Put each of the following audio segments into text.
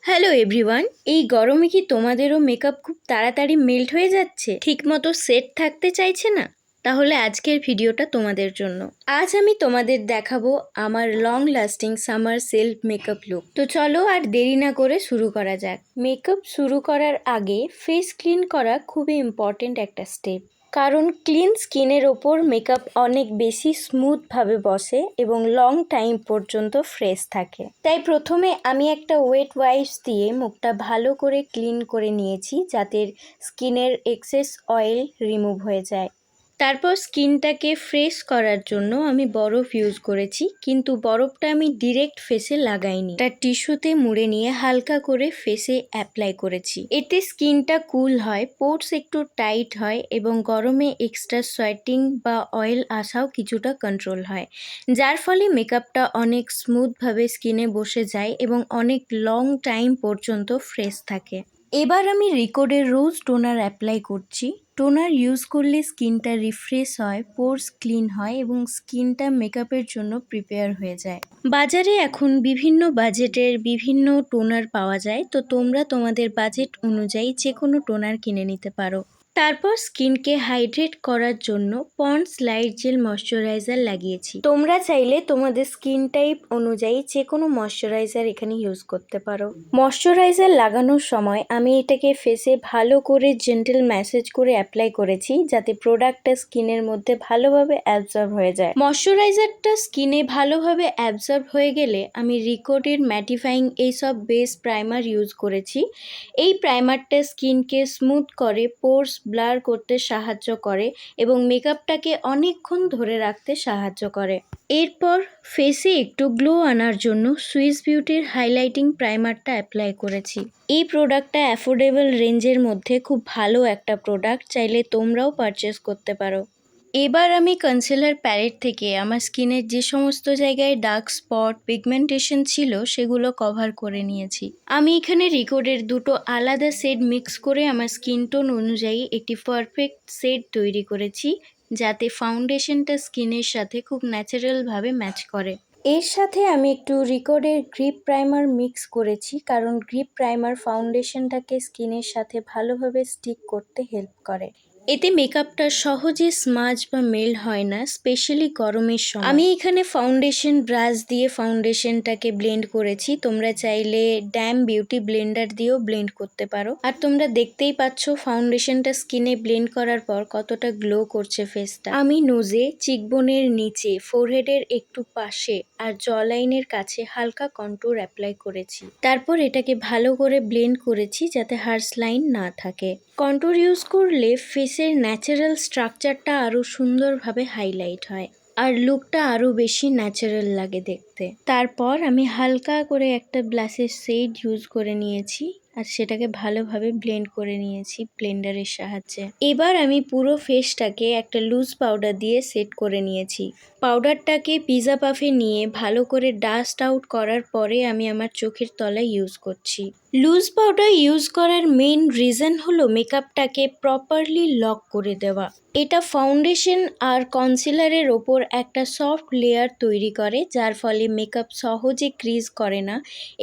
Hello everyone, এই গরমে কি তোমাদেরও মেকআপ খুব তাড়াতাড়ি মেল্ট হয়ে যাচ্ছে, ঠিকমতো সেট থাকতে চাইছে না? তাহলে আজকের ভিডিওটা তোমাদের জন্য। আজ আমি তোমাদের দেখাবো আমার long lasting summer self makeup look. তো চলো আর দেরি না করে শুরু করা যাক। মেকআপ শুরু করার আগে ফেস ক্লিন করা খুবই ইম্পর্টেন্ট একটা স্টেপ, কারণ ক্লিন স্কিনের ওপর মেকআপ অনেক বেশি স্মুথভাবে বসে এবং লং টাইম পর্যন্ত ফ্রেশ থাকে। তাই প্রথমে আমি একটা ওয়েট ওয়াইপস দিয়ে মুখটা ভালো করে ক্লিন করে নিয়েছি, যাতে স্কিনের এক্সেস অয়েল রিমুভ হয়ে যায়। তারপর স্কিনটাকে ফ্রেশ করার জন্য আমি বরফ ইউজ করেছি, কিন্তু বরফটা আমি ডিরেক্ট ফেসে লাগাইনি, তার টিস্যুতে মুড়ে নিয়ে হালকা করে ফেসে অ্যাপ্লাই করেছি। এতে স্কিনটা কুল হয়, পোর্স একটু টাইট হয় এবং গরমে এক্সট্রা সোয়েটিং বা অয়েল আসাও কিছুটা কন্ট্রোল হয়, যার ফলে মেকআপটা অনেক স্মুথভাবে স্কিনে বসে যায় এবং অনেক লং টাইম পর্যন্ত ফ্রেশ থাকে। এবার আমি রিকোডের রোজ টোনার অ্যাপ্লাই করছি। টোনার ইউজ করলে স্কিনটা রিফ্রেশ হয়, পোর্স ক্লিন হয় এবং স্কিনটা মেকআপের জন্য প্রিপেয়ার হয়ে যায়। বাজারে এখন বিভিন্ন বাজেটের বিভিন্ন টোনার পাওয়া যায়, তো তোমরা তোমাদের বাজেট অনুযায়ী যে কোনো টোনার কিনে নিতে পারো। তারপর স্কিনকে হাইড্রেট করার জন্য পন্ডস লাইট জেল ময়শ্চারাইজার লাগিয়েছি। তোমরা চাইলে তোমাদের স্কিন টাইপ অনুযায়ী যে কোনো ময়শ্চারাইজার এখানে ইউজ করতে পারো। ময়শ্চারাইজার লাগানোর সময় আমি এটাকে ফেসে ভালো করে জেন্টেল ম্যাসেজ করে অ্যাপ্লাই করেছি, যাতে প্রোডাক্টটা স্কিনের মধ্যে ভালোভাবে অ্যাবজর্ব হয়ে যায়। ময়শ্চারাইজারটা স্কিনে ভালোভাবে অ্যাবজর্ব হয়ে গেলে আমি রিকোডের ম্যাটিফাইং এইসব বেস প্রাইমার ইউজ করেছি। এই প্রাইমারটা স্কিনকে স্মুথ করে, পোর্স ব্লার করতে সাহায্য করে এবং মেকআপটাকে অনেকক্ষণ ধরে রাখতে সাহায্য করে। এরপর ফেসে একটু গ্লো আনার জন্য সুইস বিউটির হাইলাইটিং প্রাইমারটা অ্যাপ্লাই করেছি। এই প্রোডাক্টটা অ্যাফোর্ডেবল রেঞ্জের মধ্যে খুব ভালো একটা প্রোডাক্ট, চাইলে তোমরাও পারচেস করতে পারো। এবার আমি কনসিলার প্যালেট থেকে আমার স্কিনের যে সমস্ত জায়গায় ডার্ক স্পট পিগমেন্টেশন ছিল সেগুলো কভার করে নিয়েছি। আমি এখানে রিকোডের দুটো আলাদা শেড মিক্স করে আমার স্কিন টোন অনুযায়ী একটি পারফেক্ট শেড তৈরি করেছি, যাতে ফাউন্ডেশনটা স্কিনের সাথে খুব ন্যাচারালভাবে ম্যাচ করে। এর সাথে আমি একটু রিকোডের গ্রিপ প্রাইমার মিক্স করেছি, কারণ গ্রিপ প্রাইমার ফাউন্ডেশনটাকে স্কিনের সাথে ভালোভাবে স্টিক করতে হেল্প করে। এতে মেকআপটা সহজে স্মাজ বা মেল্ট হয় না, স্পেশালি গরমের সময়। আমি এখানে ফাউন্ডেশন ব্রাশ দিয়ে ফাউন্ডেশনটাকে ব্লেন্ড করেছি। তোমরা চাইলে ড্যাম বিউটি ব্লেন্ডার দিয়েও ব্লেন্ড করতে পারো। আর তোমরা দেখতেই পাচ্ছ ফাউন্ডেশনটা স্কিনে ব্লেন্ড করার পর কতটা গ্লো করছে ফেসটা। আমি নোজে, চিকবোনের নিচে, ফোরহেডের একটু পাশে আর জ লাইনের কাছে হালকা কন্ট্যুর অ্যাপ্লাই করেছি। তারপর এটাকে ভালো করে ব্লেন্ড করেছি, যাতে হার্শ লাইন না থাকে। কন্ট্যুর ইউজ করলে ফেসের ন্যাচারাল স্ট্রাকচারটা আরও সুন্দরভাবে হাইলাইট হয় আর লুকটা আরও বেশি ন্যাচারাল লাগে দেখতে। তারপর আমি হালকা করে একটা ব্লাশের শেড ইউজ করে নিয়েছি আর সেটাকে ভালোভাবে ব্লেন্ড করে নিয়েছি ব্লেন্ডারের সাহায্যে। এবার আমি পুরো ফেসটাকে একটা লুজ পাউডার দিয়ে সেট করে নিয়েছি। পাউডারটাকে পিজা পাফে নিয়ে ভালো করে ডাস্ট আউট করার পরে আমি আমার চোখের তলায় ইউজ করছি। লুজ পাউডার ইউজ করার মেইন রিজন হলো মেকআপটাকে প্রপারলি লক করে দেওয়া। এটা ফাউন্ডেশন আর কনসিলারের ওপর একটা সফট লেয়ার তৈরি করে, যার ফলে মেকআপ সহজে ক্রিজ করে না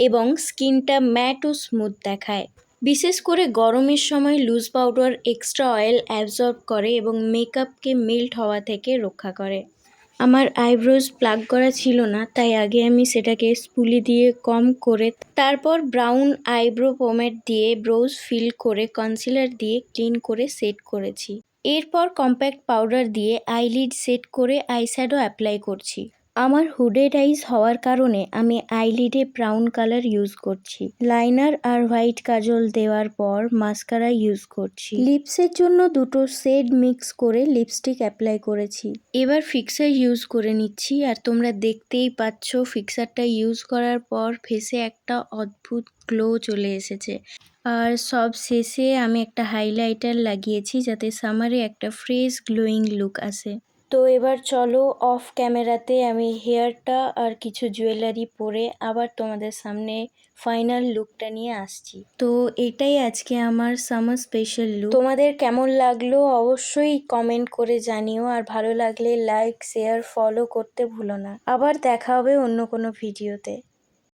এবং স্কিনটা ম্যাট ও স্মুথ দেখায়। বিশেষ করে গরমের সময় loose powder extra oil absorb করে এবং মেকআপকে মেল্ট হওয়া থেকে রক্ষা করে। আমার আইব্রোজ প্লাগ করা ছিল না, তাই আগে আমি সেটাকে স্পুলি দিয়ে কম করে তারপর ব্রাউন আইব্রো পোমেড দিয়ে ব্রোজ ফিল করে কনসিলার দিয়ে ক্লিন করে সেট করেছি। এরপর কম্প্যাক্ট পাউডার দিয়ে আইলিড সেট করে আইশ্যাডো অ্যাপ্লাই করছি। আমার হুডেড আইজ হওয়ার কারণে আমি আইলিডে ব্রাউন কালার ইউজ করছি। লাইনার আর হোয়াইট কাজল দেওয়ার পর মাস্কারা ইউজ করছি। লিপসের জন্য দুটো শেড মিক্স করে লিপস্টিক অ্যাপ্লাই করেছি। এবার ফিক্সার ইউজ করে নিচ্ছি আর তোমরা দেখতেই পাচ্ছ ফিক্সারটা ইউজ করার পর ফেসে একটা অদ্ভুত গ্লো চলে এসেছে। আর সব শেষে আমি একটা হাইলাইটার লাগিয়েছি, যাতে সামারে একটা ফ্রেশ গ্লোয়িং লুক আসে। তো এবার চলো অফ ক্যামেরাতে আমি হেয়ারটা আর কিছু জুয়েলারি পরে আবার তোমাদের সামনে ফাইনাল লুকটা নিয়ে আসছি। তো এটাই আজকে আমার সামার স্পেশাল লুক। তোমাদের কেমন লাগলো অবশ্যই কমেন্ট করে জানিও, আর ভালো লাগলে লাইক, শেয়ার, ফলো করতে ভুলো না। আবার দেখা হবে অন্য কোনো ভিডিওতে।